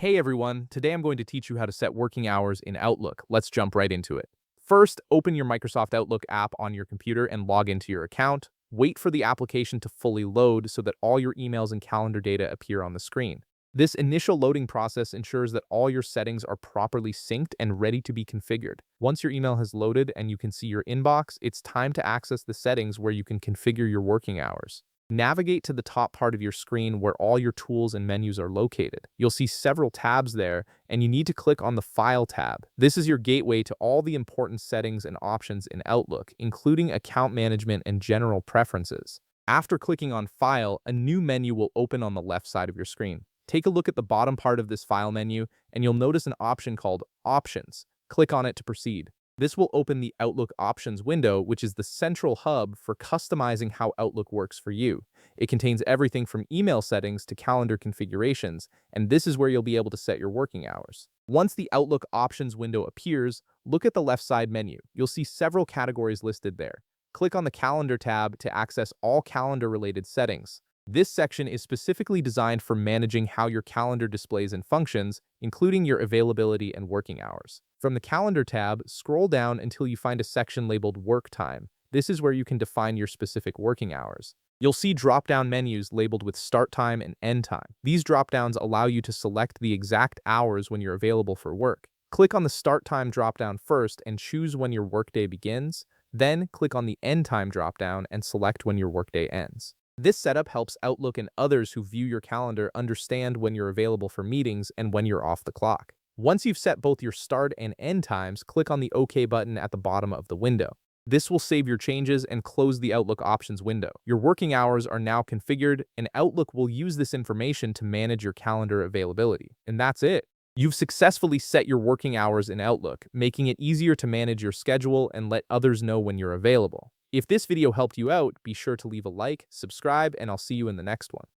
Hey everyone, today I'm going to teach you how to set working hours in Outlook. Let's jump right into it. First, open your Microsoft Outlook app on your computer and log into your account. Wait for the application to fully load so that all your emails and calendar data appear on the screen. This initial loading process ensures that all your settings are properly synced and ready to be configured. Once your email has loaded and you can see your inbox, it's time to access the settings where you can configure your working hours. Navigate to the top part of your screen where all your tools and menus are located. You'll see several tabs there, and you need to click on the File tab. This is your gateway to all the important settings and options in Outlook, including account management and general preferences. After clicking on File, a new menu will open on the left side of your screen. Take a look at the bottom part of this File menu, and you'll notice an option called Options. Click on it to proceed. This will open the Outlook Options window, which is the central hub for customizing how Outlook works for you. It contains everything from email settings to calendar configurations, and this is where you'll be able to set your working hours. Once the Outlook Options window appears, look at the left side menu. You'll see several categories listed there. Click on the Calendar tab to access all calendar-related settings. This section is specifically designed for managing how your calendar displays and functions, including your availability and working hours. From the Calendar tab, scroll down until you find a section labeled Work Time. This is where you can define your specific working hours. You'll see drop-down menus labeled with Start Time and End Time. These drop-downs allow you to select the exact hours when you're available for work. Click on the Start Time drop-down first and choose when your workday begins. Then, click on the End Time drop-down and select when your workday ends. This setup helps Outlook and others who view your calendar understand when you're available for meetings and when you're off the clock. Once you've set both your start and end times, click on the OK button at the bottom of the window. This will save your changes and close the Outlook Options window. Your working hours are now configured, and Outlook will use this information to manage your calendar availability. And that's it. You've successfully set your working hours in Outlook, making it easier to manage your schedule and let others know when you're available. If this video helped you out, be sure to leave a like, subscribe, and I'll see you in the next one.